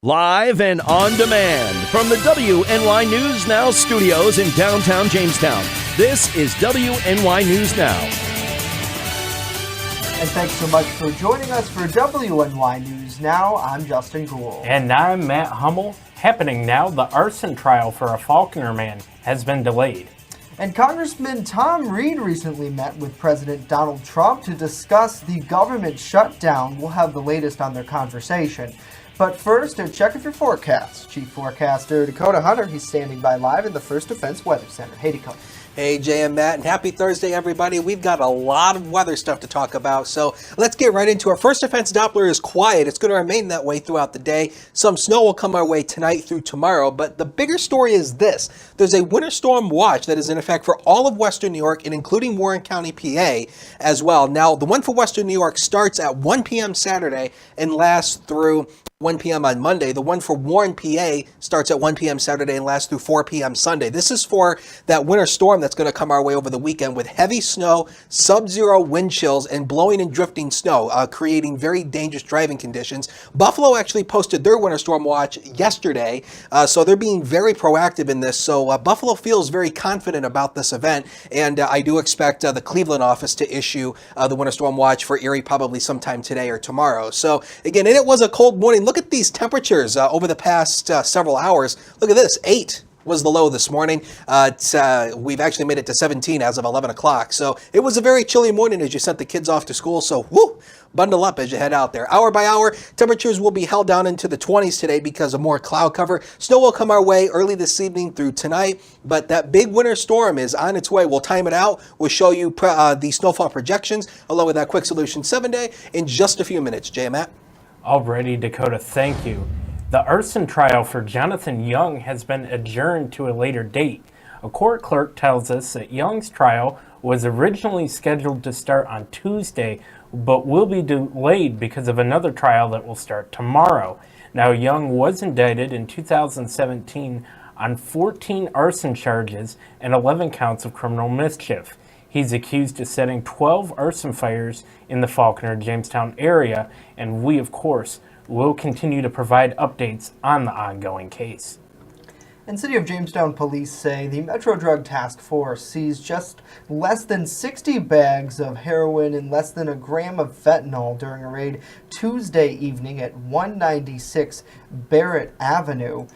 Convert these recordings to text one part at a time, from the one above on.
Live and on demand from the WNY News Now studios in downtown Jamestown. This is WNY News Now. And thanks so much for joining us for WNY News Now. I'm Justin Gould. And I'm Matt Hummel. Happening now, the arson trial for a Faulkner man has been delayed. And Congressman Tom Reed recently met with President Donald Trump to discuss the government shutdown. We'll have the latest on their conversation. But first, a check of your forecast. Chief Forecaster Dakota Hunter, he's standing by live in the First Defense Weather Center. Hey, Dakota. Hey, Jay and Matt, and happy Thursday, everybody. We've got a lot of weather stuff to talk about, so let's get right into it. First Defense Doppler is quiet. It's going to remain that way throughout the day. Some snow will come our way tonight through tomorrow, but the bigger story is this. There's a winter storm watch that is in effect for all of Western New York and including Warren County, PA as well. Now, the one for Western New York starts at 1 p.m. Saturday and lasts through 1 p.m. on Monday. The one for Warren, PA starts at 1 p.m. Saturday and lasts through 4 p.m. Sunday. This is for that winter storm that's going to come our way over the weekend with heavy snow, sub-zero wind chills, and blowing and drifting snow, creating very dangerous driving conditions. Buffalo actually posted their winter storm watch yesterday, so they're being very proactive in this. So Buffalo feels very confident about this event, and I do expect the Cleveland office to issue the winter storm watch for Erie probably sometime today or tomorrow. So again, and it was a cold morning. Look at these temperatures over the past several hours. Look at this, 8 was the low this morning. We've actually made it to 17 as of 11 o'clock. So it was a very chilly morning as you sent the kids off to school. So whoo, bundle up as you head out there. Hour by hour, temperatures will be held down into the 20s today because of more cloud cover. Snow will come our way early this evening through tonight, but that big winter storm is on its way. We'll time it out. We'll show you the snowfall projections along with that Quick Solution 7-day in just a few minutes. Jay and Matt. Alrighty, Dakota, thank you. The arson trial for Jonathan Young has been adjourned to a later date. A court clerk tells us that Young's trial was originally scheduled to start on Tuesday, but will be delayed because of another trial that will start tomorrow. Now, Young was indicted in 2017 on 14 arson charges and 11 counts of criminal mischief. He's accused of setting 12 arson fires in the Faulkner, Jamestown area, and we, of course, will continue to provide updates on the ongoing case. And City of Jamestown police say the Metro Drug Task Force seized just less than 60 bags of heroin and less than a gram of fentanyl during a raid Tuesday evening at 196 Barrett Avenue.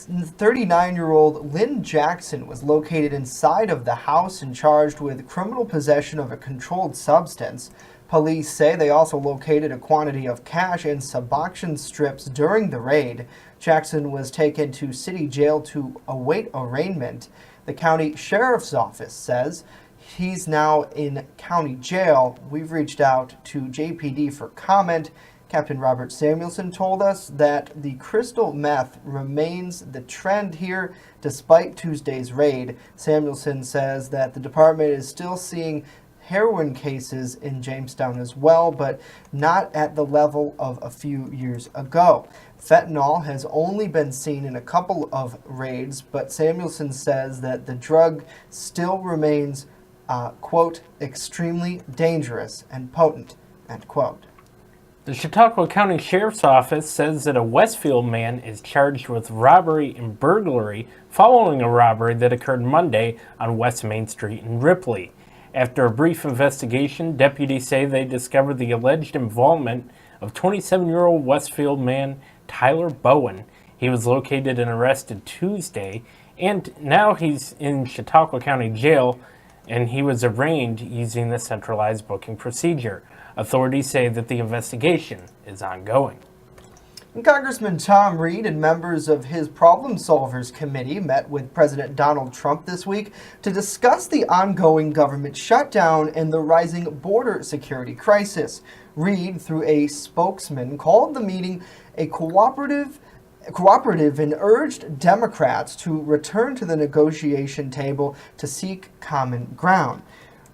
39-year-old Lynn Jackson was located inside of the house and charged with criminal possession of a controlled substance. Police say they also located a quantity of cash and Suboxone strips during the raid. Jackson was taken to city jail to await arraignment. The county sheriff's office says he's now in county jail. We've reached out to JPD for comment. Captain Robert Samuelson told us that the crystal meth remains the trend here despite Tuesday's raid. Samuelson says that the department is still seeing heroin cases in Jamestown as well, but not at the level of a few years ago. Fentanyl has only been seen in a couple of raids, but Samuelson says that the drug still remains, quote, extremely dangerous and potent, end quote. The Chautauqua County Sheriff's Office says that a Westfield man is charged with robbery and burglary following a robbery that occurred Monday on West Main Street in Ripley. After a brief investigation, deputies say they discovered the alleged involvement of 27-year-old Westfield man Tyler Bowen. He was located and arrested Tuesday, and now he's in Chautauqua County Jail, and he was arraigned using the centralized booking procedure. Authorities say that the investigation is ongoing. And Congressman Tom Reed and members of his Problem Solvers Committee met with President Donald Trump this week to discuss the ongoing government shutdown and the rising border security crisis. Reed, through a spokesman, called the meeting a cooperative and urged Democrats to return to the negotiation table to seek common ground.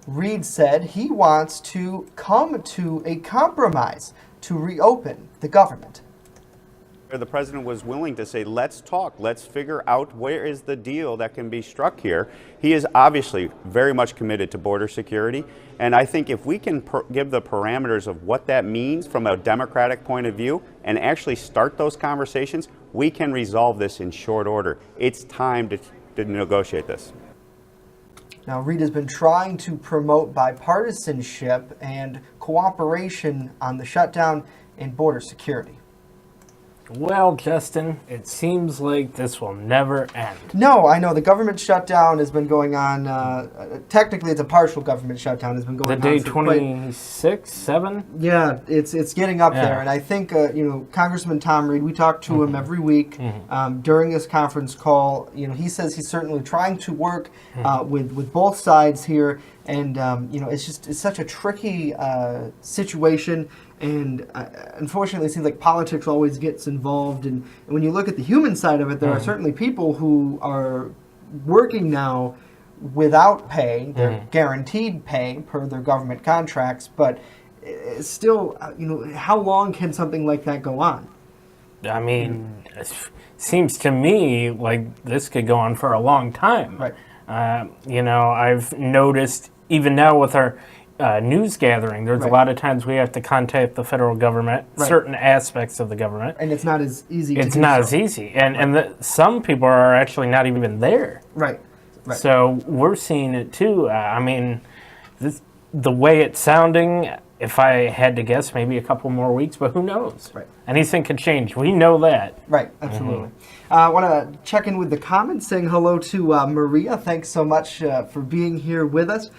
Reed said he wants to come to a compromise to reopen the government. The president was willing to say, let's talk, let's figure out where is the deal that can be struck here. He is obviously very much committed to border security, and I think if we can give the parameters of what that means from a Democratic point of view and actually start those conversations, we can resolve this in short order. It's time to negotiate this. Now, Reed has been trying to promote bipartisanship and cooperation on the shutdown and border security. Well, Justin, it seems like this will never end. No, I know. The government shutdown has been going on. Technically, it's a partial government shutdown. Has been going The on day for 26, 7? Yeah, it's getting up Yeah. there, and I think Congressman Tom Reed. We talk to him every week during this conference call. He says he's certainly trying to work with both sides here, and it's such a tricky situation. And unfortunately, it seems like politics always gets involved. And when you look at the human side of it, there are certainly people who are working now without pay. They're guaranteed pay per their government contracts. But still, how long can something like that go on? I mean, it seems to me like this could go on for a long time. Right. I've noticed even now with our news gathering, there's a lot of times we have to contact the federal government, certain aspects of the government. And it's not as easy. It's not as easy. And some people are actually not even there. Right. So we're seeing it too. The way it's sounding, if I had to guess, maybe a couple more weeks, but who knows? Right. Anything could change. We know that. Right, absolutely. I want to check in with the comments, saying hello to Maria. Thanks so much for being here with us.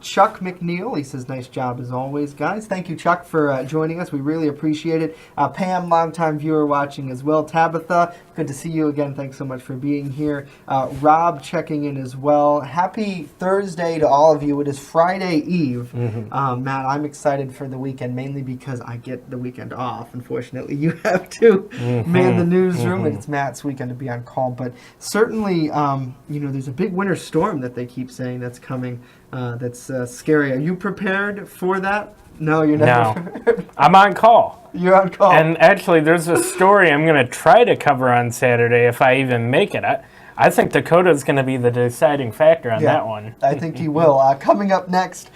Chuck McNeil, he says, nice job as always, guys. Thank you, Chuck, for joining us. We really appreciate it. Pam, longtime viewer watching as well. Tabitha, good to see you again. Thanks so much for being here. Rob checking in as well. Happy Thursday to all of you. It is Friday Eve. Matt, I'm excited for the weekend, mainly because I get the weekend off. Unfortunately, you have to man the newsroom, and it's Matt's weekend to be on call. But certainly, there's a big winter storm that they keep saying that's coming. That's scary. Are you prepared for that? No, you're not. No. I'm on call. You're on call. And actually, there's a story I'm going to try to cover on Saturday if I even make it. I think Dakota's going to be the deciding factor on that one. I think he will. Coming up next,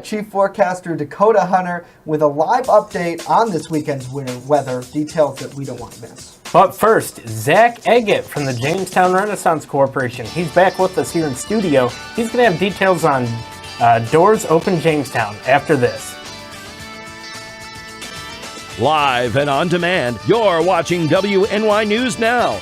Chief Forecaster Dakota Hunter with a live update on this weekend's winter weather, details that we don't want to miss. But first, Zach Eggett from the Jamestown Renaissance Corporation. He's back with us here in studio. He's going to have details on Doors Open Jamestown after this. Live and on demand, you're watching WNY News Now.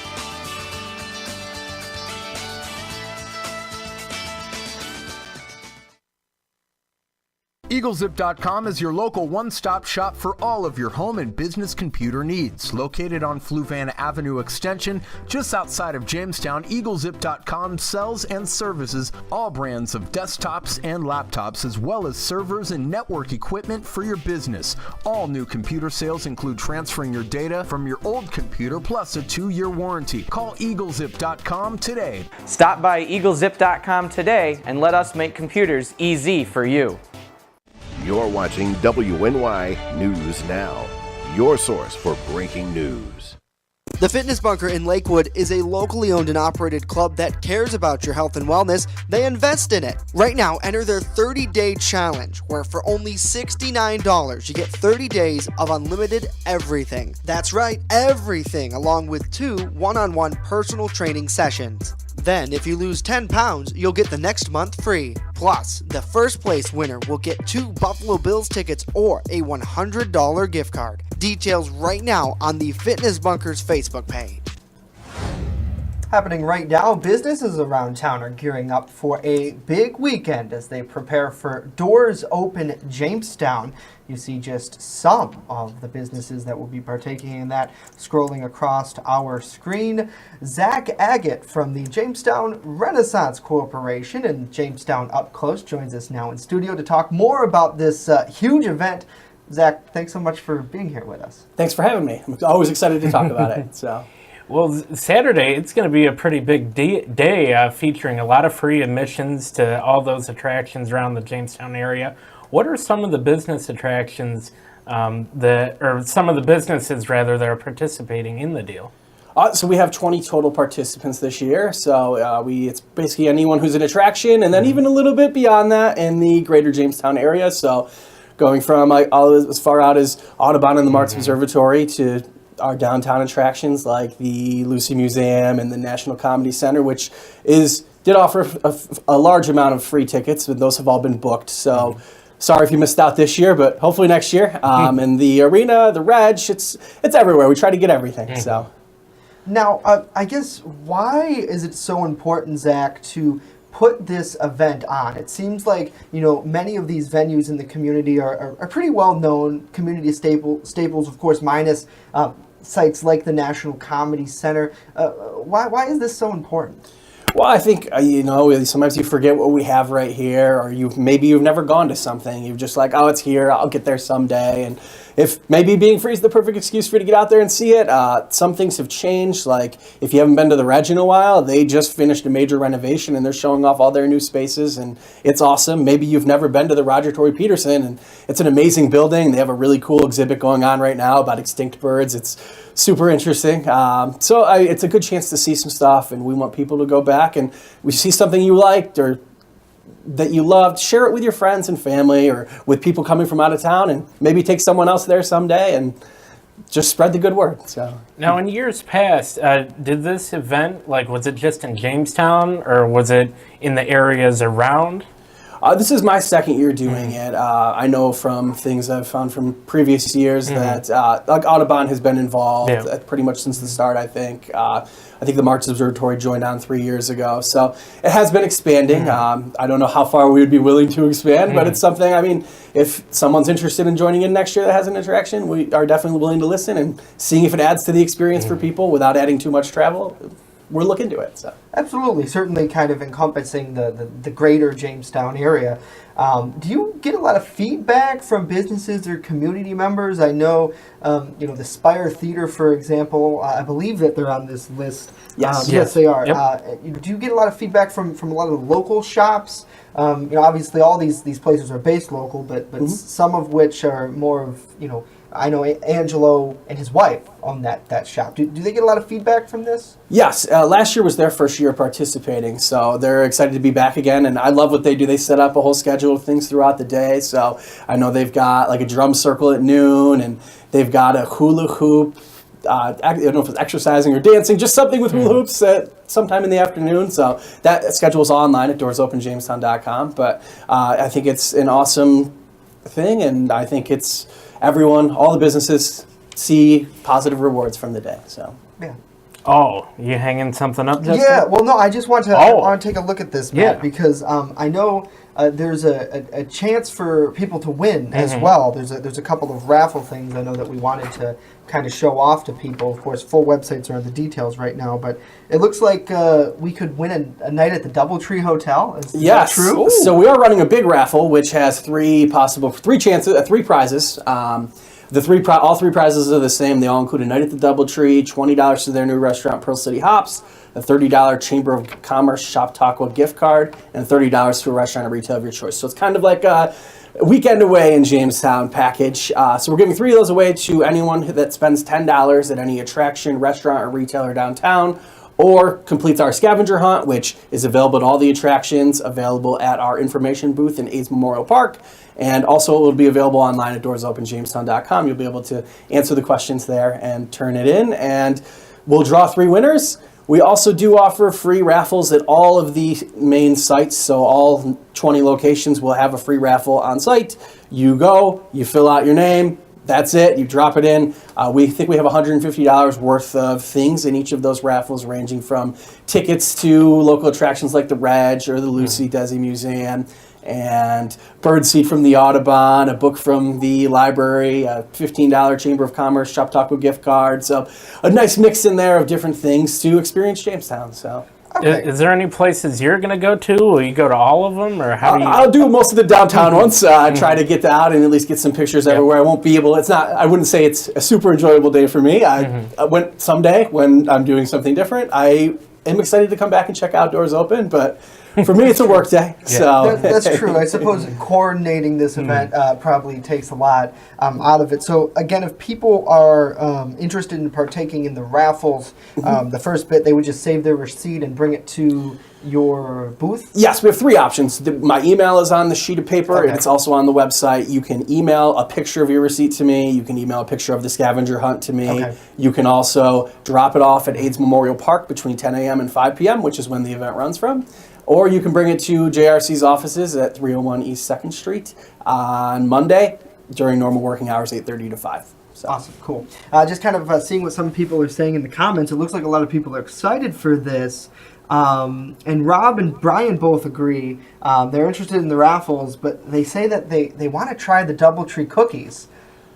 EagleZip.com is your local one-stop shop for all of your home and business computer needs. Located on Fluvan Avenue Extension, just outside of Jamestown, EagleZip.com sells and services all brands of desktops and laptops, as well as servers and network equipment for your business. All new computer sales include transferring your data from your old computer, plus a 2-year warranty. Call EagleZip.com today. Stop by EagleZip.com today and let us make computers easy for you. You're watching WNY News Now, your source for breaking news. The Fitness Bunker in Lakewood is a locally owned and operated club that cares about your health and wellness. They invest in it. Right now, enter their 30-day challenge, where for only $69, you get 30 days of unlimited everything. That's right, everything, along with 2 one-on-one personal training sessions. Then, if you lose 10 pounds, you'll get the next month free. Plus, the first place winner will get 2 Buffalo Bills tickets or a $100 gift card. Details right now on the Fitness Bunker's Facebook page. Happening right now, businesses around town are gearing up for a big weekend as they prepare for Doors Open Jamestown. You see just some of the businesses that will be partaking in that scrolling across our screen. Zach Agate from the Jamestown Renaissance Corporation and Jamestown Up Close joins us now in studio to talk more about this huge event. Zach, thanks so much for being here with us. Thanks for having me. I'm always excited to talk about it. Well, Saturday, it's going to be a pretty big day featuring a lot of free admissions to all those attractions around the Jamestown area. What are some of the business attractions some of the businesses rather that are participating in the deal? So we have 20 total participants this year. So it's basically anyone who's an attraction, and then even a little bit beyond that in the greater Jamestown area. So going from as far out as Audubon and the Marts Observatory to our downtown attractions like the Lucy Museum and the National Comedy Center, which did offer a large amount of free tickets, but those have all been booked. So sorry if you missed out this year, but hopefully next year. And the arena, the Reg, it's everywhere. We try to get everything. So. Now, I guess, why is it so important, Zach, to put this event on? It seems like, many of these venues in the community are pretty well known, community staples, of course, minus sites like the National Comedy Center. Why is this so important? Well, I think, sometimes you forget what we have right here, or maybe you've never gone to something. You're just like, oh, it's here, I'll get there someday. And if maybe being free is the perfect excuse for you to get out there and see it, some things have changed. Like, if you haven't been to the Reg in a while, they just finished a major renovation and they're showing off all their new spaces, and it's awesome. Maybe you've never been to the Roger Tory Peterson, and it's an amazing building. They have a really cool exhibit going on right now about extinct birds. It's super interesting. So it's a good chance to see some stuff, and we want people to go back and we see something you liked or that you loved, share it with your friends and family or with people coming from out of town, and maybe take someone else there someday and just spread the good word. So now, in years past, did this event, was it just in Jamestown or was it in the areas around? This is my second year doing it. I know from things I've found from previous years that Audubon has been involved pretty much since the start, I think. I think the Marts Observatory joined on 3 years ago. So it has been expanding. I don't know how far we would be willing to expand, but it's something, if someone's interested in joining in next year that has an attraction, we are definitely willing to listen and seeing if it adds to the experience for people without adding too much travel. We're looking to it. So. Absolutely, certainly kind of encompassing the greater Jamestown area. Do you get a lot of feedback from businesses or community members? I know, the Spire Theater, for example, I believe that they're on this list. Yes, they are. Yep. Do you get a lot of feedback from a lot of the local shops? Obviously all these places are based local, but some of which are more of, I know Angelo and his wife own that shop. Do they get a lot of feedback from this? Yes. Last year was their first year participating, so they're excited to be back again, and I love what they do. They set up a whole schedule of things throughout the day, so I know they've got a drum circle at noon, and they've got a hula hoop. I don't know if it's exercising or dancing, just something with hula hoops at sometime in the afternoon. So that schedule is online at doorsopenjamestown.com, but I think it's an awesome thing, and I think it's all the businesses see positive rewards from the day. So yeah. Oh, you hanging something up, Justin? Yeah. Well, no. I just want to take a look at this, Matt, because I know there's a chance for people to win as well. There's a couple of raffle things I know that we wanted to kind of show off to people. Of course, full websites are in the details right now, but it looks like we could win a night at the DoubleTree Hotel. Is that true? Ooh. So we are running a big raffle, which has three prizes. All three prizes are the same. They all include a night at the DoubleTree, $20 to their new restaurant, Pearl City Hops, a $30 Chamber of Commerce Shop Taco gift card, and $30 to a restaurant or retail of your choice. So it's kind of like a weekend away in Jamestown package. So we're giving 3 of those away to anyone that spends $10 at any attraction, restaurant, or retailer downtown, or completes our scavenger hunt, which is available at all the attractions, available at our information booth in Aids Memorial Park, and also it will be available online at doorsopenjamestown.com. You'll be able to answer the questions there and turn it in, and we'll draw 3 winners. We also do offer free raffles at all of the main sites, so all 20 locations will have a free raffle on site. You go, you fill out your name, that's it, you drop it in. We think we have $150 worth of things in each of those raffles, ranging from tickets to local attractions like the Reg or the Lucy Desi Museum, and birdseed from the Audubon, a book from the library, a $15 Chamber of Commerce Shop Taco gift card. So a nice mix in there of different things to experience Jamestown. So. Okay. Is there any places you're going to go to? Will you go to all of them, or how do you? I'll do most of the downtown ones. Try to get out and at least get some pictures everywhere. I won't be able. I wouldn't say it's a super enjoyable day for me. I went someday when I'm doing something different. I am excited to come back and check Outdoors Open, but for me, it's a work day. So That's true. I suppose coordinating this event probably takes a lot out of it. So again, if people are interested in partaking in the raffles, the first bit, they would just save their receipt and bring it to your booth? Yes, we have 3 options. My email is on the sheet of paper, Okay. and it's also on the website. You can email a picture of your receipt to me. You can email a picture of the scavenger hunt to me. Okay. You can also drop it off at AIDS Memorial Park between 10 a.m. and 5 p.m., which is when the event runs from. Or you can bring it to JRC's offices at 301 East 2nd Street on Monday during normal working hours, 8:30 to 5. So. Awesome, cool. Just kind of seeing what some people are saying in the comments, it looks like a lot of people are excited for this. And Rob and Brian both agree. They're interested in the raffles, but they say that they want to try the DoubleTree cookies.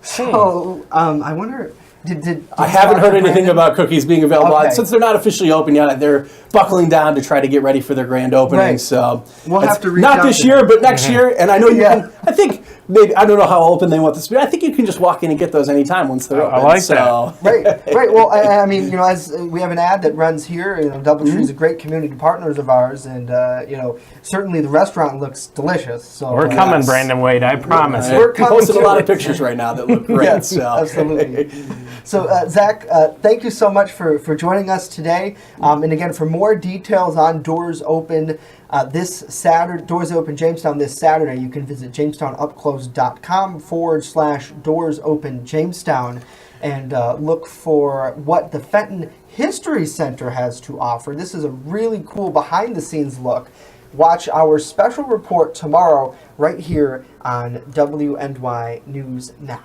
So I wonder, did I haven't heard anything Brandon? about cookies being available. Okay. Since they're not officially open yet, they're buckling down to try to get ready for their grand opening. Right. So We'll have to reach not out this to year, them. but next year. And I know you Yeah. can. I think maybe I don't know how open they want this to be. I think you can just walk in and get those anytime once they're open. I like so. Right. Well, I mean, as we have an ad that runs here, DoubleTree is a great community partners of ours, and certainly the restaurant looks delicious. So We're coming, Brandon Wade. I promise. We're We're coming posting a to lot it. of pictures right now that look great. Yes, so. absolutely. So, Zach, thank you so much for joining us today. And again, for more details on Doors Open this Saturday, Doors Open Jamestown this Saturday, you can visit JamestownUpClose.com/Doors Open Jamestown and look for what the Fenton History Center has to offer. This is a really cool behind-the-scenes look. Watch our special report tomorrow right here on WNY News Now.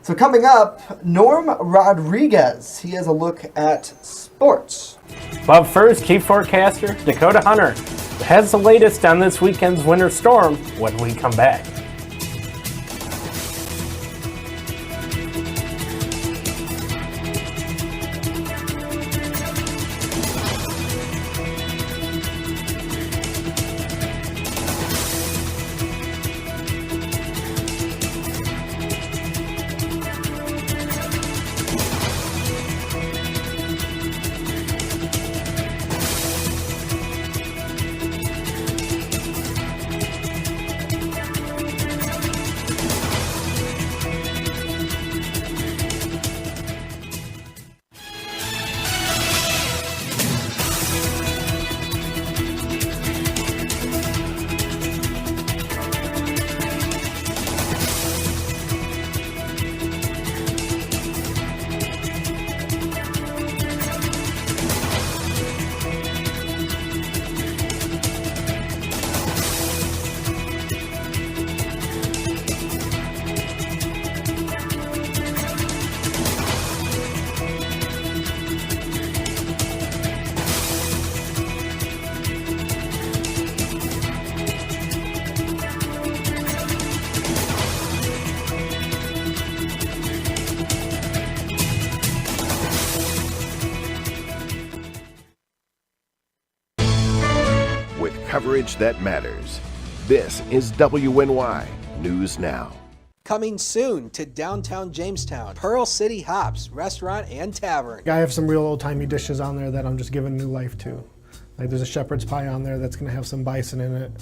So coming up, Norm Rodriguez. He has a look at sports. But first, Chief Forecaster Dakota Hunter has the latest on this weekend's winter storm when we come back. Coverage that matters. This is WNY News Now. Coming soon to downtown Jamestown, Pearl City Hops Restaurant and Tavern. I have some real old-timey dishes on there that I'm just giving new life to. Like there's a shepherd's pie on there that's gonna have some bison in it,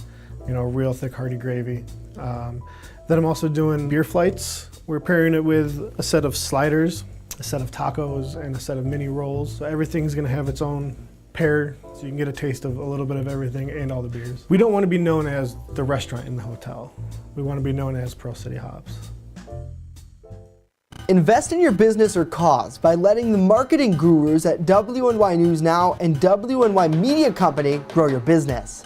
real thick hearty gravy. Then I'm also doing beer flights. We're pairing it with a set of sliders, a set of tacos, and a set of mini rolls. So everything's gonna have its own pair, so you can get a taste of a little bit of everything and all the beers. We don't want to be known as the restaurant in the hotel. We want to be known as Pearl City Hops. Invest in your business or cause by letting the marketing gurus at WNY News Now and WNY Media Company grow your business.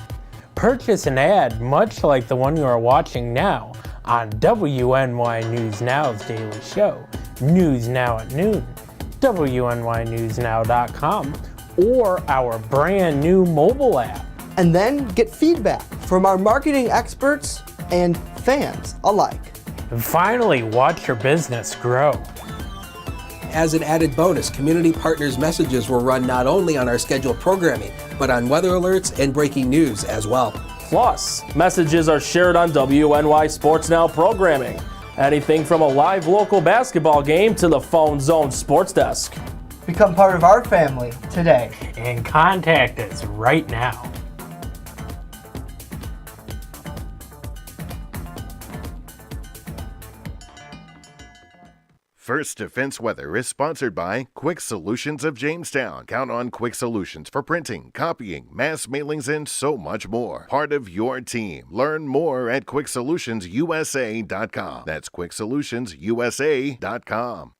Purchase an ad much like the one you are watching now on WNY News Now's daily show, News Now at Noon, WNYNewsNow.com, or our brand new mobile app. And then get feedback from our marketing experts and fans alike. And finally, watch your business grow. As an added bonus, community partners messages will run not only on our scheduled programming, but on weather alerts and breaking news as well. Plus, messages are shared on WNY Sports Now programming. Anything from a live local basketball game to the Phone Zone Sports Desk. Become part of our family today. And contact us right now. First Defense Weather is sponsored by Quick Solutions of Jamestown. Count on Quick Solutions for printing, copying, mass mailings, and so much more. Part of your team. Learn more at QuickSolutionsUSA.com. That's QuickSolutionsUSA.com.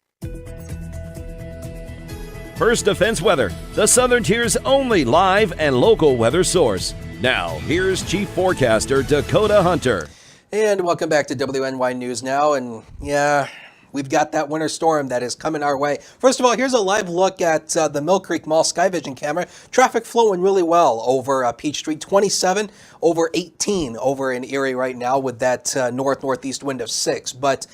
First Defense Weather, the Southern Tier's only live and local weather source. Now, here's Chief Forecaster Dakota Hunter. And welcome back to WNY News Now. And yeah, we've got that winter storm that is coming our way. First of all, here's a live look at the Mill Creek Mall Sky Vision camera. Traffic flowing really well over Peachtree. 27 over 18 over in Erie right now with that northeast wind of 6. But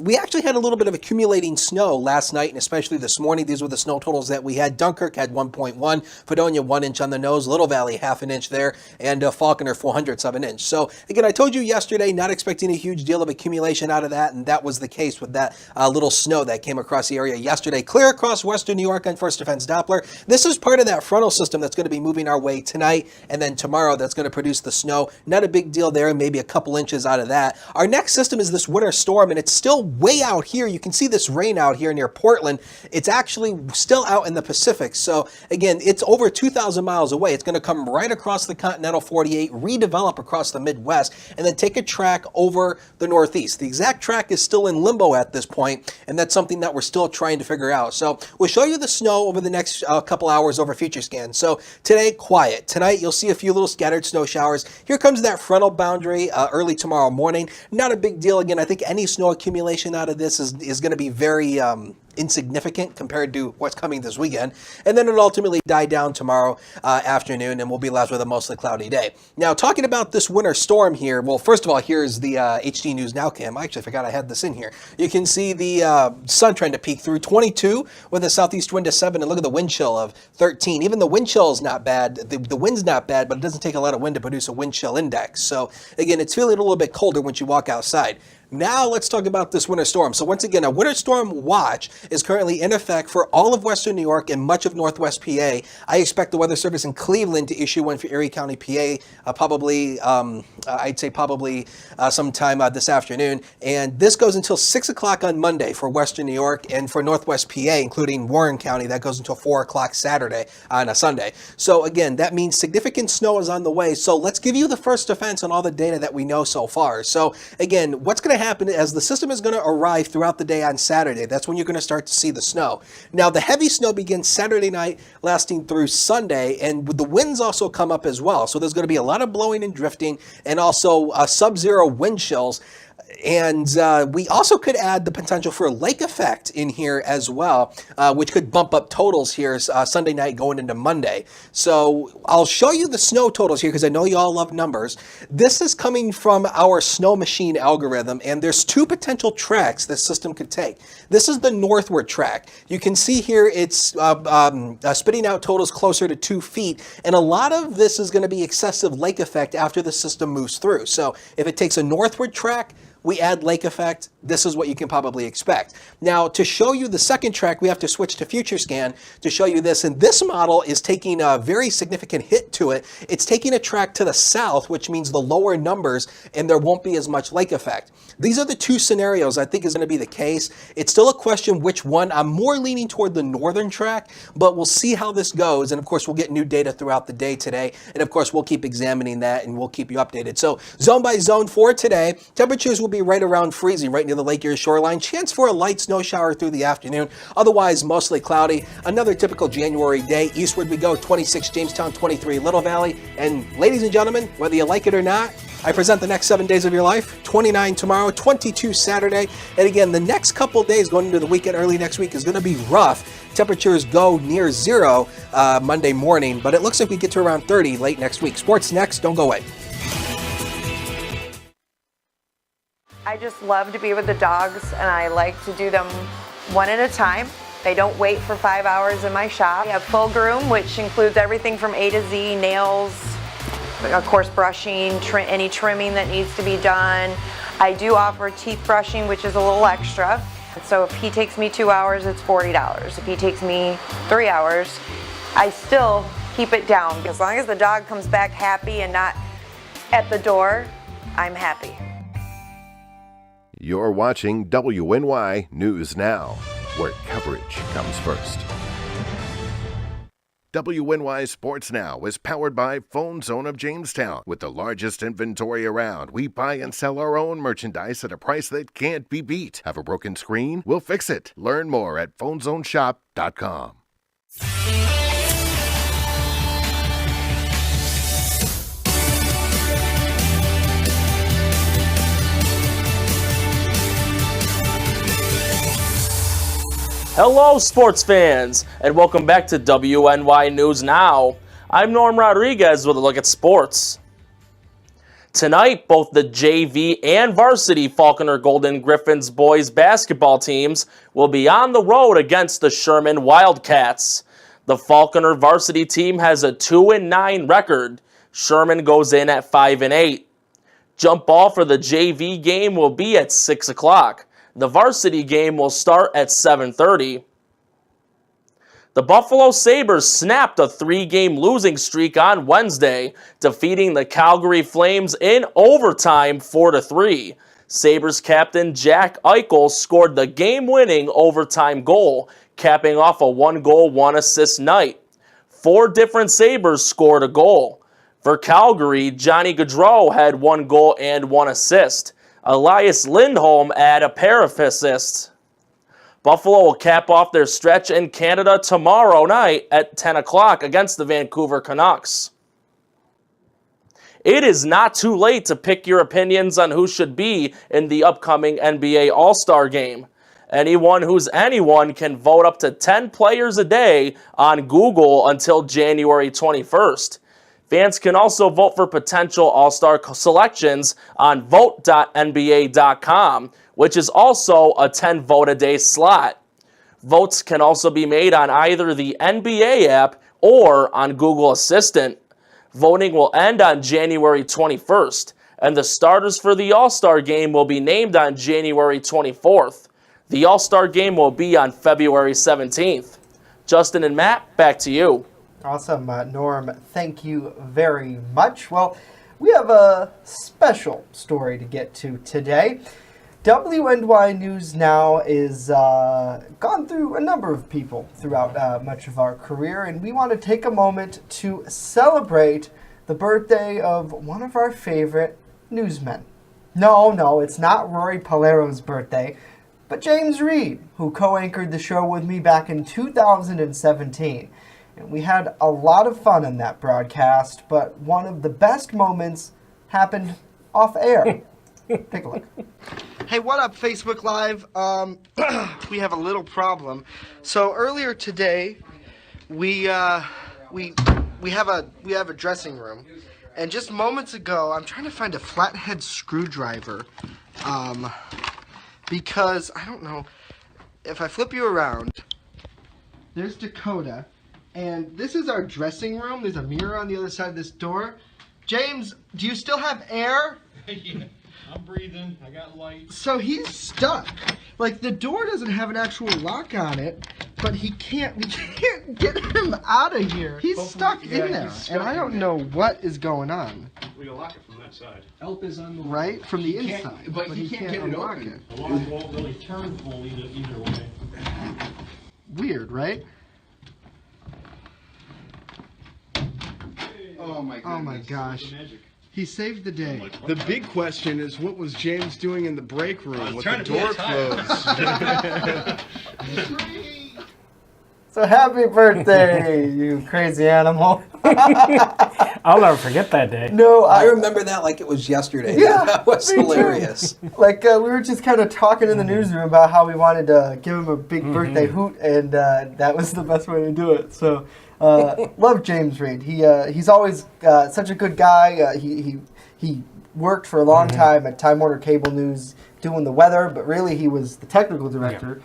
we actually had a little bit of accumulating snow last night and especially this morning. These were the snow totals that we had. Dunkirk had 1.1, Fredonia 1 inch on the nose, Little Valley half an inch there, and Falconer 400ths of an inch. So again, I told you yesterday, not expecting a huge deal of accumulation out of that, and that was the case with that little snow that came across the area yesterday. Clear across western New York on First Defense Doppler. This is part of that frontal system that's going to be moving our way tonight and then tomorrow that's going to produce the snow. Not a big deal there, maybe a couple inches out of that. Our next system is this winter storm, and it's still way out here. You can see this rain out here near Portland. It's actually still out in the Pacific. So again, it's over 2,000 miles away. It's going to come right across the continental 48, redevelop across the Midwest, and then take a track over the Northeast. The exact track is still in limbo at this point, and that's something that we're still trying to figure out. So we'll show you the snow over the next couple hours over Future Scan. So today, quiet. Tonight, you'll see a few little scattered snow showers. Here comes that frontal boundary early tomorrow morning. Not a big deal. Again, I think any snow accumulation out of this is going to be very insignificant compared to what's coming this weekend. And then it'll ultimately die down tomorrow afternoon, and we'll be left with a mostly cloudy day. Now, talking about this winter storm here, well, first of all, here's the HD News Now cam. I actually forgot I had this in here. You can see the sun trying to peek through 22 with a southeast wind of 7, and look at the wind chill of 13. Even the wind chill is not bad. The wind's not bad, but it doesn't take a lot of wind to produce a wind chill index. So again, it's feeling a little bit colder once you walk outside. Now let's talk about this winter storm. So once again, a winter storm watch is currently in effect for all of western New York and much of northwest PA. I expect the Weather Service in Cleveland to issue one for Erie County, PA, I'd say probably sometime this afternoon. And this goes until 6 o'clock on Monday for western New York, and for northwest PA, including Warren County, that goes until 4 o'clock Saturday on a Sunday. So again, that means significant snow is on the way. So let's give you the first defense on all the data that we know so far. So again, what's going to happen as the system is going to arrive throughout the day on Saturday. That's when you're going to start to see the snow. Now, the heavy snow begins Saturday night, lasting through Sunday, and the winds also come up as well. So there's going to be a lot of blowing and drifting, and also sub-zero wind chills. And we also could add the potential for a lake effect in here as well, which could bump up totals here Sunday night going into Monday. So I'll show you the snow totals here because I know you all love numbers. This is coming from our snow machine algorithm, and there's 2 potential tracks this system could take. This is the northward track. You can see here it's spitting out totals closer to 2 feet, and a lot of this is going to be excessive lake effect after the system moves through. So if it takes a northward track, we add lake effect. This is what you can probably expect. Now, to show you the second track, we have to switch to Future Scan to show you this. And this model is taking a very significant hit to it. It's taking a track to the south, which means the lower numbers, and there won't be as much lake effect. These are the 2 scenarios I think is going to be the case. It's still a question which one. I'm more leaning toward the northern track, but we'll see how this goes. And of course, we'll get new data throughout the day today. And of course, we'll keep examining that and we'll keep you updated. So zone by zone for today, temperatures will be right around freezing right near the Lake Erie shoreline. Chance for a light snow shower through the afternoon. Otherwise, mostly cloudy. Another typical January day. Eastward we go, 26 Jamestown, 23 Little Valley. And ladies and gentlemen, whether you like it or not, I present the next 7 days of your life. 29 tomorrow, 22 Saturday. And again, the next couple days going into the weekend, early next week, is going to be rough. Temperatures go near 0 Monday morning, but it looks like we get to around 30 late next week. Sports next. Don't go away. I just love to be with the dogs, and I like to do them one at a time. They don't wait for 5 hours in my shop. We have full groom, which includes everything from A to Z, nails, of course brushing, any trimming that needs to be done. I do offer teeth brushing, which is a little extra. So if he takes me 2 hours, it's $40. If he takes me 3 hours, I still keep it down. As long as the dog comes back happy and not at the door, I'm happy. You're watching WNY News Now, where coverage comes first. WNY Sports Now is powered by Phone Zone of Jamestown. With the largest inventory around, we buy and sell our own merchandise at a price that can't be beat. Have a broken screen? We'll fix it. Learn more at phonezoneshop.com. Hello, sports fans, and welcome back to WNY News Now. I'm Norm Rodriguez with a look at sports. Tonight, both the JV and varsity Falconer Golden Griffins boys basketball teams will be on the road against the Sherman Wildcats. The Falconer varsity team has a 2-9 record. Sherman goes in at 5-8. Jump ball for the JV game will be at 6 o'clock. The varsity game will start at 7:30. The Buffalo Sabres snapped a 3-game losing streak on Wednesday, defeating the Calgary Flames in overtime 4-3. Sabres captain Jack Eichel scored the game-winning overtime goal, capping off a 1-goal, 1-assist night. 4 different Sabres scored a goal. For Calgary, Johnny Gaudreau had 1 goal and 1 assist. Elias Lindholm had a pair of assists. Buffalo will cap off their stretch in Canada tomorrow night at 10 o'clock against the Vancouver Canucks. It is not too late to pick your opinions on who should be in the upcoming NBA All-Star Game. Anyone who's anyone can vote up to 10 players a day on Google until January 21st. Fans can also vote for potential All-Star selections on vote.nba.com, which is also a 10-vote-a-day slot. Votes can also be made on either the NBA app or on Google Assistant. Voting will end on January 21st, and the starters for the All-Star Game will be named on January 24th. The All-Star Game will be on February 17th. Justin and Matt, back to you. Awesome, Norm. Thank you very much. Well, we have a special story to get to today. WNY News Now is gone through a number of people throughout much of our career, and we want to take a moment to celebrate the birthday of one of our favorite newsmen. No, it's not Rory Palero's birthday, but James Reed, who co-anchored the show with me back in 2017. And we had a lot of fun in that broadcast, but one of the best moments happened off air. Take a look. Hey, what up, Facebook Live? We have a little problem. So earlier today, we have a dressing room, and just moments ago, I'm trying to find a flathead screwdriver, because I don't know if I flip you around. There's Dakota. And this is our dressing room. There's a mirror on the other side of this door. James, do you still have air? Yeah, I'm breathing. I got light. So he's stuck. Like, the door doesn't have an actual lock on it, but we can't get him out of here. He's stuck in there, and I don't know what is going on. We can lock it from that side. Help is on the right from the inside, but he can't get it open. The lock won't really turn fully either way. Weird, right? Oh my gosh. He saved the day. The big question is, what was James doing in the break room with the door closed? So happy birthday, you crazy animal. I'll never forget that day. No, I remember that like it was yesterday. Yeah, That was hilarious. Like, we were just kind of talking in the newsroom about how we wanted to give him a big birthday hoot, and that was the best way to do it. So, love James Reed. He's always such a good guy. He worked for a long time at Time Warner Cable News doing the weather, but really he was the technical director.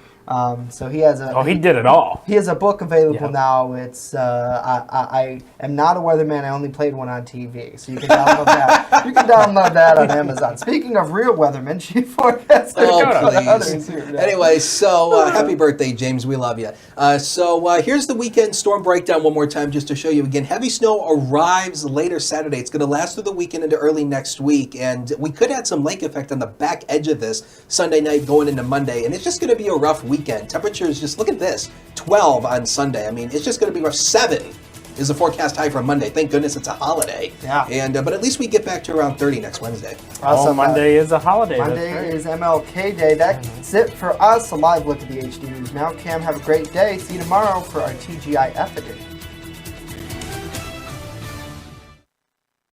So he has a. Oh, he did it all. He has a book available now. It's I am not a weatherman. I only played one on TV. So you can download that. You can download that on Amazon. Speaking of real weathermen, chief forecaster. Please. Anyway, so happy birthday, James. We love you. So here's the weekend storm breakdown one more time just to show you again. Heavy snow arrives later Saturday. It's going to last through the weekend into early next week. And we could have some lake effect on the back edge of this Sunday night going into Monday. And it's just going to be a rough weekend. Temperatures, just look at this, 12 on Sunday. I mean, it's just going to be rough. 7 is the forecast high for Monday. Thank goodness it's a holiday. Yeah. And but at least we get back to around 30 next Wednesday. Awesome. Monday is a holiday. Monday is MLK Day. That's it for us. A live look at the HD News Now. Cam, have a great day. See you tomorrow for our TGIF edition.